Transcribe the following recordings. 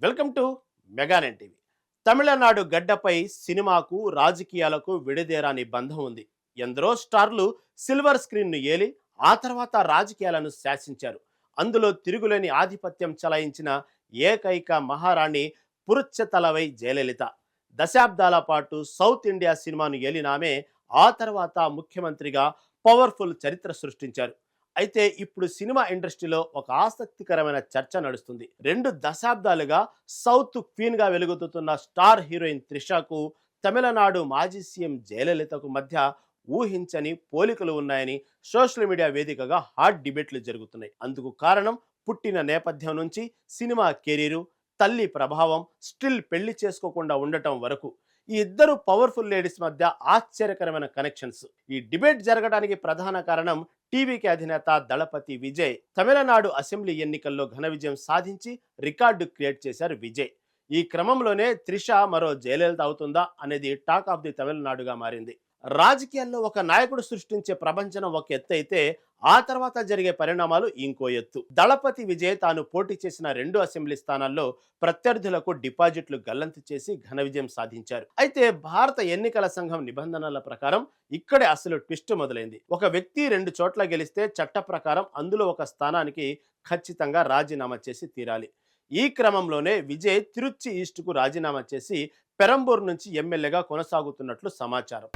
Welcome to మెగానెన్ TV. Tamil Nadu గడ్డపై సినిమాకు రాజకీయాలకు విడదీరాని బంధం ఉంది. ఎందరో స్టార్లు సిల్వర్ స్క్రీన్ను ఏలి ఆ తర్వాత రాజకీయాలను శాసించారు. అందులో తిరుగులేని ఆధిపత్యం చలాయించిన ఏకైక మహారాణి పురుచ్చతలవై జయలలిత. దశాబ్దాల పాటు సౌత్ ఇండియా సినిమాను ఏలినామే ఆ తర్వాత ముఖ్యమంత్రిగా పవర్ఫుల్ చరిత్ర సృష్టించారు. అయితే ఇప్పుడు సినిమా ఇండస్ట్రీలో ఒక ఆసక్తికరమైన చర్చ నడుస్తుంది. 2 దశాబ్దాలుగా సౌత్ క్వీన్ గా వెలుగొతున్న స్టార్ హీరోయిన్ త్రిషకు తమిళనాడు మాజీ సీఎం జయలలితకు మధ్య ఊహించని పోలికలు ఉన్నాయని సోషల్ మీడియా వేదికగా హాట్ డిబేట్లు జరుగుతున్నాయి. అందుకు కారణం పుట్టిన నేపథ్యం నుంచి సినిమా కెరీరు, తల్లి ప్రభావం, స్టిల్ పెళ్లి చేసుకోకుండా ఉండటం వరకు ఈ ఇద్దరు పవర్ఫుల్ లేడీస్ మధ్య ఆశ్చర్యకరమైన కనెక్షన్స్. ఈ డిబేట్ జరగడానికి ప్రధాన కారణం టీవీకి అధినేత దళపతి విజయ్ తమిళనాడు అసెంబ్లీ ఎన్నికల్లో ఘన విజయం సాధించి రికార్డు క్రియేట్ చేశారు విజయ్. ఈ క్రమంలోనే త్రిష మరో జయలలిత అవుతుందా అనేది టాక్ ఆఫ్ ది తమిళనాడుగా మారింది. రాజకీయాల్లో ఒక నాయకుడు సృష్టించే ప్రపంచం ఒక ఎత్తు అయితే ఆ తర్వాత జరిగే పరిణామాలు ఇంకో ఎత్తు. దళపతి విజయ్ తాను పోటీ చేసిన 2 అసెంబ్లీ స్థానాల్లో ప్రత్యర్థులకు డిపాజిట్లు గల్లంతు చేసి ఘన విజయం సాధించారు. అయితే భారత ఎన్నికల సంఘం నిబంధనల ప్రకారం ఇక్కడే అసలు ట్విస్ట్ మొదలైంది. ఒక వ్యక్తి 2 చోట్ల గెలిస్తే చట్ట ప్రకారం అందులో ఒక స్థానానికి ఖచ్చితంగా రాజీనామా చేసి తీరాలి. ఈ క్రమంలోనే విజయ్ తిరుచి ఈస్ట్కు రాజీనామా చేసి పెరంబూర్ నుంచి ఎమ్మెల్యేగా కొనసాగుతున్నట్లు సమాచారం.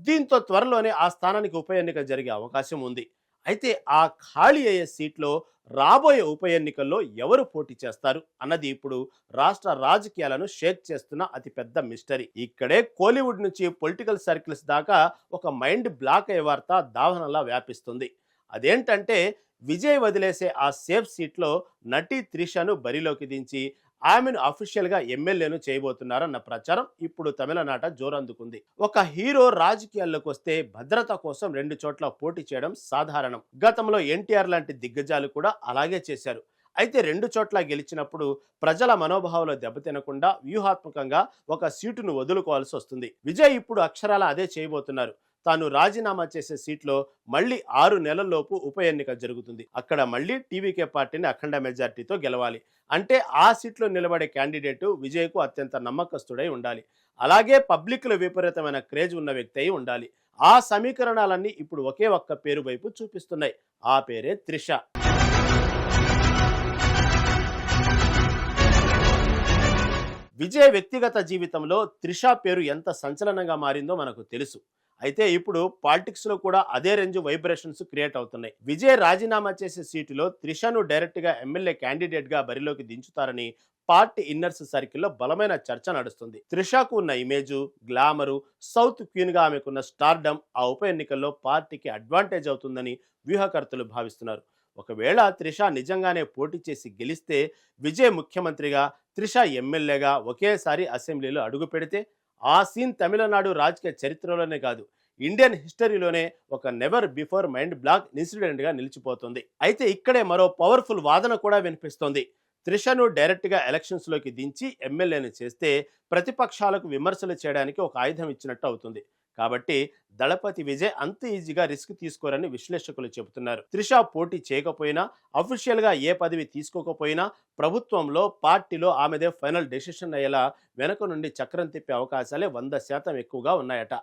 దీంతో త్వరలోనే ఆ స్థానానికి ఉప ఎన్నిక జరిగే అవకాశం ఉంది. అయితే ఆ ఖాళీ అయ్యే సీట్లో రాబోయే ఉప ఎన్నికల్లో ఎవరు పోటీ చేస్తారు అన్నది ఇప్పుడు రాష్ట్ర రాజకీయాలను షేక్ చేస్తున్న అతిపెద్ద మిస్టరీ. ఇక్కడే కోలీవుడ్ నుంచి పొలిటికల్ సర్కిల్స్ దాకా ఒక మైండ్ బ్లాక్ అయ్యే వార్త దావనలా వ్యాపిస్తుంది. అదేంటంటే విజయ్ వదిలేసే ఆ సేఫ్ సీట్లో నటి త్రిషను బరిలోకి దించి ఆమెను అఫీషియల్గా ఎమ్మెల్యేను చేయబోతున్నారన్న ప్రచారం ఇప్పుడు తమిళనాట జోరందుకుంది. ఒక హీరో రాజకీయాల్లోకి వస్తే భద్రత కోసం 2 చోట్ల పోటీ చేయడం సాధారణం. గతంలో ఎన్టీఆర్ లాంటి దిగ్గజాలు కూడా అలాగే చేశారు. అయితే 2 చోట్ల గెలిచినప్పుడు ప్రజల మనోభావాలు దెబ్బతినకుండా వ్యూహాత్మకంగా ఒక సీటును వదులుకోవాల్సి వస్తుంది. విజయ్ ఇప్పుడు అక్షరాల అదే చేయబోతున్నారు. తాను రాజీనామా చేసే సీట్లో మళ్ళీ 6 నెలల్లోపు ఉప ఎన్నిక జరుగుతుంది. అక్కడ మళ్ళీ టీవీకే పార్టీని అఖండ మెజార్టీతో గెలవాలి. అంటే ఆ సీట్లో నిలబడే క్యాండిడేటు విజయ్కు అత్యంత నమ్మకస్తుడై ఉండాలి. అలాగే పబ్లిక్లో విపరీతమైన క్రేజ్ ఉన్న వ్యక్తి అయి ఉండాలి. ఆ సమీకరణాలన్నీ ఇప్పుడు ఒకే ఒక్క పేరు వైపు చూపిస్తున్నాయి. ఆ పేరే త్రిష. విజయ్ వ్యక్తిగత జీవితంలో త్రిష పేరు ఎంత సంచలనంగా మారిందో మనకు తెలుసు. అయితే ఇప్పుడు పాలిటిక్స్ లో కూడా అదే రేంజ్ వైబ్రేషన్స్ క్రియేట్ అవుతున్నాయి. విజయ్ రాజీనామా చేసే సీటులో త్రిషను డైరెక్ట్ గా ఎమ్మెల్యే క్యాండిడేట్ గా బరిలోకి దించుతారని పార్టీ ఇన్నర్స్ సర్కిల్లో బలమైన చర్చ నడుస్తుంది. త్రిషకు ఉన్న ఇమేజు, గ్లామరు, సౌత్ క్వీన్ గా ఆమెకున్న స్టార్డమ్ ఆ ఉప ఎన్నికల్లో పార్టీకి అడ్వాంటేజ్ అవుతుందని వ్యూహకర్తలు భావిస్తున్నారు. ఒకవేళ త్రిష నిజంగానే పోటీ చేసి గెలిస్తే విజయ్ ముఖ్యమంత్రిగా, త్రిష ఎమ్మెల్యేగా ఒకేసారి అసెంబ్లీలో అడుగు పెడితే ఆ సీన్ తమిళనాడు రాజకీయ చరిత్రలోనే కాదు, ఇండియన్ హిస్టరీలోనే ఒక never before mind block incident గా నిలిచిపోతుంది. అయితే ఇక్కడే మరో పవర్ఫుల్ వాదన కూడా వినిపిస్తోంది. త్రిషను డైరెక్ట్ గా ఎలక్షన్స్ లోకి దించి ఎమ్మెల్యేని చేస్తే ప్రతిపక్షాలకు విమర్శలు చేయడానికి ఒక ఆయుధం ఇచ్చినట్టు అవుతుంది. కాబట్టి దళపతి విజయ్ అంత ఈజీగా రిస్క్ తీసుకోరని విశ్లేషకులు చెబుతున్నారు. త్రిష పోటీ చేయకపోయినా, అఫీషియల్ గా ఏ పదవి తీసుకోకపోయినా ప్రభుత్వంలో, పార్టీలో ఆమెదే ఫైనల్ డెసిషన్ అయ్యేలా వెనక నుండి చక్రం తిప్పే అవకాశాలే 100% ఎక్కువగా ఉన్నాయట.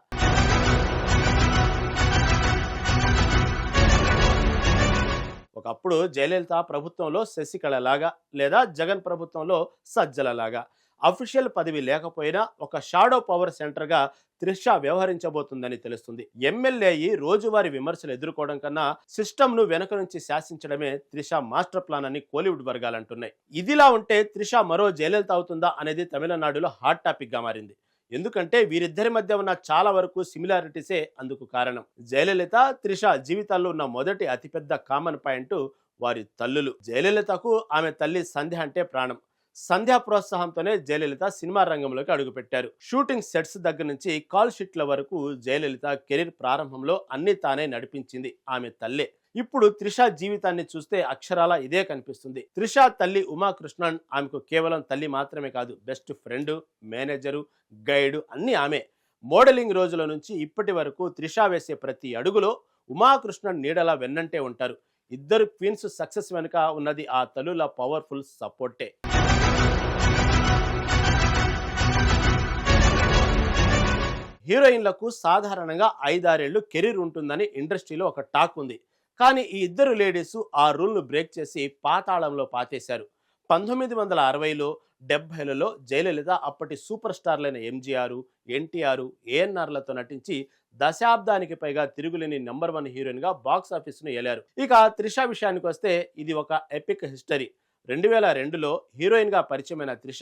ఒకప్పుడు జయలలిత ప్రభుత్వంలో శశికళలాగా లేదా జగన్ ప్రభుత్వంలో సజ్జలలాగా అఫీషియల్ పదవి లేకపోయినా ఒక షాడో పవర్ సెంటర్గా త్రిష వ్యవహరించబోతుందని తెలుస్తుంది. ఎమ్మెల్యే రోజువారీ విమర్శలు ఎదుర్కోవడం కన్నా సిస్టమ్ను వెనక నుంచి శాసించడమే త్రిష మాస్టర్ ప్లాన్ అని కోలీవుడ్ వర్గాలు అంటున్నాయి. ఇదిలా ఉంటే త్రిష మరో జయలలిత అవుతుందా అనేది తమిళనాడులో హాట్ టాపిక్ గా మారింది. ఎందుకంటే వీరిద్దరి మధ్య ఉన్న చాలా వరకు సిమిలారిటీసే అందుకు కారణం. జయలలిత, త్రిష జీవితాల్లో ఉన్న మొదటి అతిపెద్ద కామన్ పాయింట్ వారి తల్లులు. జయలలితకు ఆమె తల్లి సంధ్య అంటే ప్రాణం. సంధ్యా ప్రోత్సాహంతోనే జయలలిత సినిమా రంగంలోకి అడుగుపెట్టారు. షూటింగ్ సెట్స్ దగ్గర నుంచి కాల్ షీట్ల వరకు జయలలిత కెరీర్ ప్రారంభంలో అన్ని తానే నడిపించింది ఆమె తల్లే. ఇప్పుడు త్రిష జీవితాన్ని చూస్తే అక్షరాల ఇదే కనిపిస్తుంది. త్రిష తల్లి ఉమాకృష్ణన్ ఆమెకు కేవలం తల్లి మాత్రమే కాదు, బెస్ట్ ఫ్రెండ్, మేనేజరు, గైడ్ అన్నీ ఆమె. మోడలింగ్ రోజుల నుంచి ఇప్పటి వరకు త్రిష వేసే ప్రతి అడుగులో ఉమాకృష్ణన్ నీడలా వెన్నంటే ఉంటారు. ఇద్దరు క్వీన్స్ సక్సెస్ వెనుక ఉన్నది ఆ తల్లుల పవర్ఫుల్ సపోర్టే. హీరోయిన్లకు సాధారణంగా 5-6 ఏళ్లు కెరీర్ ఉంటుందని ఇండస్ట్రీలో ఒక టాక్ ఉంది. కానీ ఈ ఇద్దరు లేడీస్ ఆ రూల్ను బ్రేక్ చేసి పాతాళంలో పాతేశారు. 1960లో 70లలో జయలలిత అప్పటి సూపర్ స్టార్లైన ఎంజీఆర్, ఎన్టీఆర్, ఏఎన్ఆర్లతో నటించి దశాబ్దానికి పైగా తిరుగులేని నంబర్ 1 హీరోయిన్గా బాక్స్ ఆఫీస్ను ఏలారు. ఇక త్రిష విషయానికి వస్తే ఇది ఒక ఎపిక్ హిస్టరీ. 2002లో హీరోయిన్గా పరిచయమైన త్రిష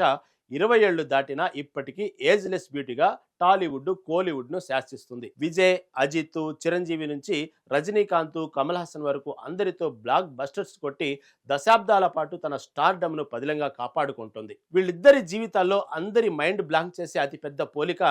20 ఏళ్లు దాటినా ఇప్పటికీ ఏజ్లెస్ బ్యూటీగా టాలీవుడ్, కోలీవుడ్ను శాసిస్తుంది. విజయ్, అజిత్, చిరంజీవి నుంచి రజనీకాంత్, కమల్ హాసన్ వరకు అందరితో బ్లాక్ బస్టర్స్ కొట్టి దశాబ్దాల పాటు తన స్టార్డమ్ను పదిలంగా కాపాడుకుంటుంది. వీళ్ళిద్దరి జీవితాల్లో అందరి మైండ్ బ్లాంక్ చేసే అతిపెద్ద పోలిక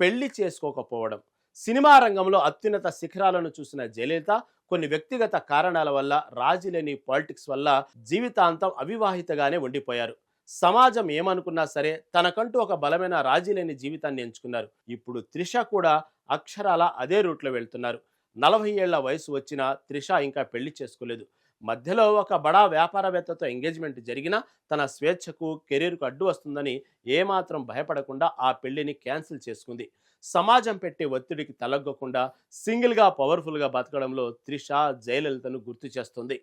పెళ్లి చేసుకోకపోవడం. సినిమా రంగంలో అత్యున్నత శిఖరాలను చూసిన జయలలిత కొన్ని వ్యక్తిగత కారణాల వల్ల, రాజీలేని పాలిటిక్స్ వల్ల జీవితాంతం అవివాహితగానే ఉండిపోయారు. సమాజం ఏమనుకున్నా సరే తనకంటూ ఒక బలమైన రాజీలేని జీవితాన్ని ఎంచుకున్నారు. ఇప్పుడు త్రిష కూడా అక్షరాల అదే రూట్లో వెళ్తున్నారు. 40 ఏళ్ల వయసు వచ్చిన త్రిష ఇంకా పెళ్లి చేసుకోలేదు. మధ్యలో ఒక బడా వ్యాపారవేత్తతో ఎంగేజ్మెంట్ జరిగినా తన స్వేచ్ఛకు, కెరీర్కు అడ్డు వస్తుందని ఏమాత్రం భయపడకుండా ఆ పెళ్లిని క్యాన్సిల్ చేసుకుంది. సమాజం పెట్టే ఒత్తిడికి తలగ్గకుండా సింగిల్గా పవర్ఫుల్గా బతకడంలో త్రిష జయలలితను గుర్తు చేస్తుంది.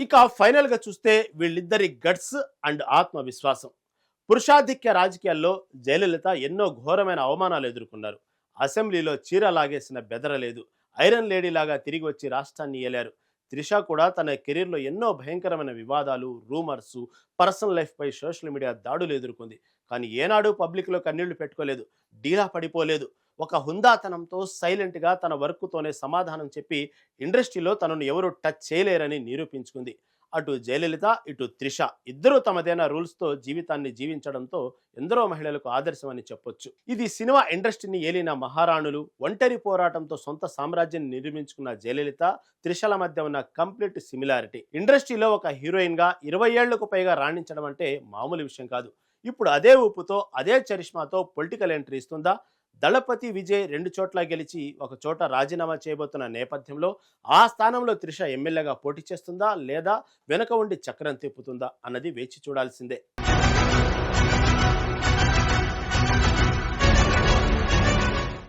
ఇక ఫైనల్గా చూస్తే వీళ్ళిద్దరి గట్స్ అండ్ ఆత్మవిశ్వాసం. పురుషాధిక్య రాజకీయాల్లో జయలలిత ఎన్నో ఘోరమైన అవమానాలు ఎదుర్కొన్నారు. అసెంబ్లీలో చీర లాగేసిన బెదరలేదు. ఐరన్ లేడీ లాగా తిరిగి వచ్చి రాష్ట్రాన్ని ఏలారు. త్రిష కూడా తన కెరీర్లో ఎన్నో భయంకరమైన వివాదాలు, రూమర్స్, పర్సనల్ లైఫ్పై సోషల్ మీడియా దాడులు ఎదుర్కొంది. కానీ ఏనాడు పబ్లిక్లో కన్నీళ్లు పెట్టుకోలేదు, డీలా పడిపోలేదు. ఒక హుందాతనంతో సైలెంట్గా తన వర్క్తోనే సమాధానం చెప్పి ఇండస్ట్రీలో తనను ఎవరు టచ్ చేయలేరని నిరూపించుకుంది. అటు జయలలిత, ఇటు త్రిష ఇద్దరూ తమదైన రూల్స్తో జీవితాన్ని జీవించడంతో ఎందరో మహిళలకు ఆదర్శమని చెప్పొచ్చు. ఇది సినిమా ఇండస్ట్రీని ఏలిన మహారాణులు, ఒంటరి పోరాటంతో సొంత సామ్రాజ్యాన్ని నిర్మించుకున్న జయలలిత, త్రిషల మధ్య ఉన్న కంప్లీట్ సిమిలారిటీ. ఇండస్ట్రీలో ఒక హీరోయిన్గా 20 ఏళ్లకు పైగా రాణించడం అంటే మామూలు విషయం కాదు. ఇప్పుడు అదే ఊపుతో, అదే చరిష్మాతో పొలిటికల్ ఎంట్రీ ఇస్తుందా? దళపతి విజయ్ 2 చోట్ల గెలిచి ఒక చోట రాజీనామా చేయబోతున్న నేపథ్యంలో ఆ స్థానంలో త్రిష ఎమ్మెల్యేగా పోటీ చేస్తుందా, లేదా వెనక ఉండి చక్రం తిప్పుతుందా అన్నది వేచి చూడాల్సిందే.